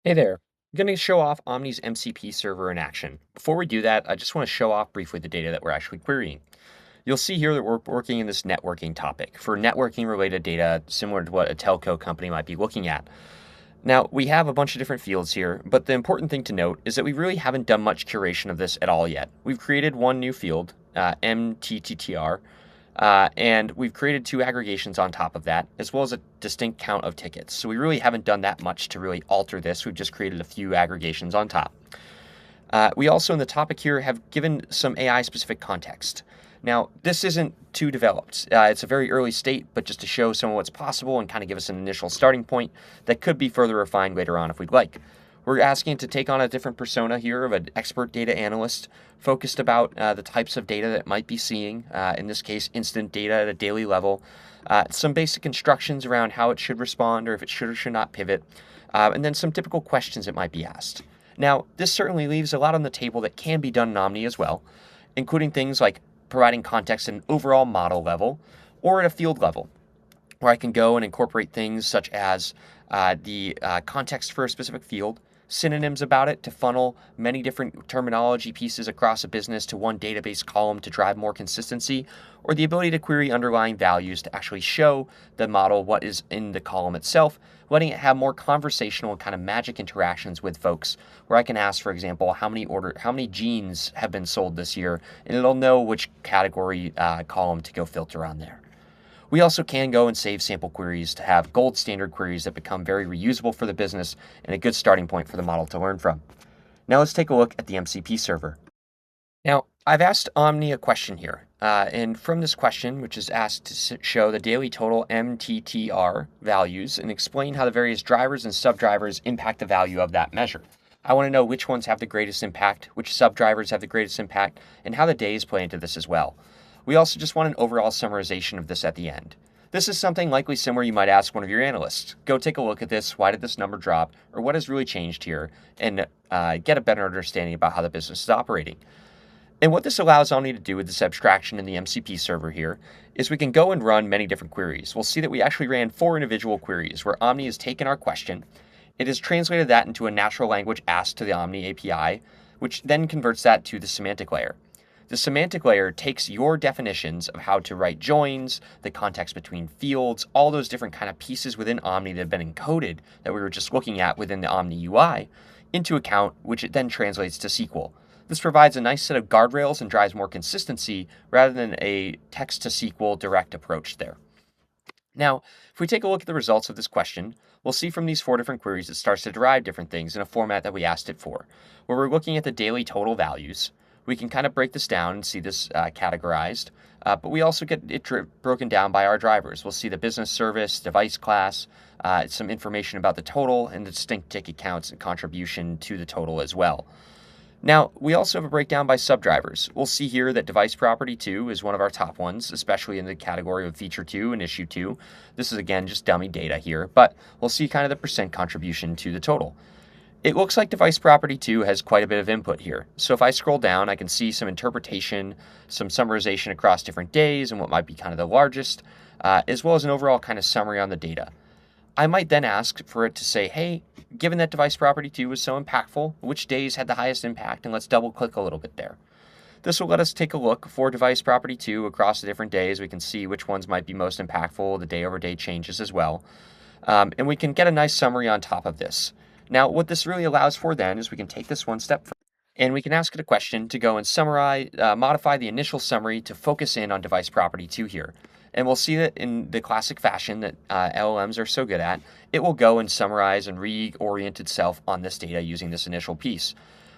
Hey there. I'm going to show off Omni's MCP server in action. Before we do that, I just want to show off briefly the data that we're actually querying. You'll see here that we're working in this networking topic for networking related data, similar to what a telco company might be looking at. Now, we have a bunch of different fields here, but the important thing to note is that we really haven't done much curation of this at all yet. We've created one new field, MTTTR, and we've created two aggregations on top of that, as well as a distinct count of tickets. So we really haven't done that much to really alter this. We've just created a few aggregations on top. We also, in the topic here, have given some AI-specific context. Now, this isn't too developed. It's a very early state, but just to show some of what's possible and kind of give us an initial starting point that could be further refined later on if we'd like. We're asking it to take on a different persona here of an expert data analyst focused about the types of data that it might be seeing, in this case, instant data at a daily level, some basic instructions around how it should respond or if it should or should not pivot, and then some typical questions it might be asked. Now, this certainly leaves a lot on the table that can be done in Omni as well, including things like providing context at an overall model level or at a field level, where I can go and incorporate things such as the context for a specific field, synonyms about it to funnel many different terminology pieces across a business to one database column to drive more consistency, or the ability to query underlying values to actually show the model what is in the column itself, letting it have more conversational kind of magic interactions with folks, where I can ask, for example, how many jeans have been sold this year, and it'll know which category column to go filter on there. We also can go and save sample queries to have gold standard queries that become very reusable for the business and a good starting point for the model to learn from. Now let's take a look at the MCP server. Now, I've asked Omni a question here, and from this question, which is asked to show the daily total MTTR values and explain how the various drivers and subdrivers impact the value of that measure. I want to know which ones have the greatest impact, which subdrivers have the greatest impact, and how the days play into this as well. We also just want an overall summarization of this at the end. This is something likely similar you might ask one of your analysts. Go take a look at this. Why did this number drop? Or what has really changed here? And get a better understanding about how the business is operating. And what this allows Omni to do with this abstraction in the MCP server here is we can go and run many different queries. We'll see that we actually ran 4 individual queries where Omni has taken our question, it has translated that into a natural language asked to the Omni API, which then converts that to the semantic layer. The semantic layer takes your definitions of how to write joins, the context between fields, all those different kind of pieces within Omni that have been encoded that we were just looking at within the Omni UI into account, which it then translates to SQL. This provides a nice set of guardrails and drives more consistency rather than a text to SQL direct approach there. Now, if we take a look at the results of this question, we'll see from these 4 different queries it starts to derive different things in a format that we asked it for, where we're looking at the daily total values. We can kind of break this down and see this categorized, but we also get it broken down by our drivers. We'll see the business service, device class, some information about the total, and the distinct ticket counts and contribution to the total as well. Now, we also have a breakdown by subdrivers. We'll see here that device property 2 is one of our top ones, especially in the category of feature 2 and issue 2. This is, again, just dummy data here, but we'll see kind of the percent contribution to the total. It looks like device property 2 has quite a bit of input here. So if I scroll down, I can see some interpretation, some summarization across different days and what might be kind of the largest, as well as an overall kind of summary on the data. I might then ask for it to say, hey, given that device property 2 was so impactful, which days had the highest impact? And let's double click a little bit there. This will let us take a look for device property 2 across the different days. We can see which ones might be most impactful, the day over day changes as well. And we can get a nice summary on top of this. Now, what this really allows for then is we can take this one step further and we can ask it a question to go and summarize, modify the initial summary to focus in on device property 2 here. And we'll see that in the classic fashion that LLMs are so good at, it will go and summarize and reorient itself on this data using this initial piece.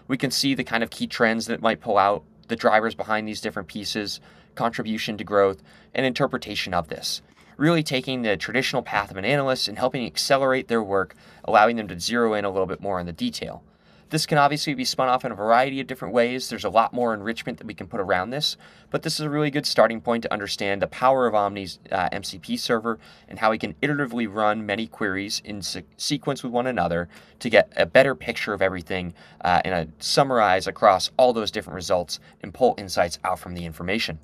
We can see the kind of key trends that it might pull out, the drivers behind these different pieces, contribution to growth, and interpretation of this. Really taking the traditional path of an analyst and helping accelerate their work, allowing them to zero in a little bit more on the detail. This can obviously be spun off in a variety of different ways. There's a lot more enrichment that we can put around this, but this is a really good starting point to understand the power of Omni's MCP server and how we can iteratively run many queries in sequence with one another to get a better picture of everything and summarize across all those different results and pull insights out from the information.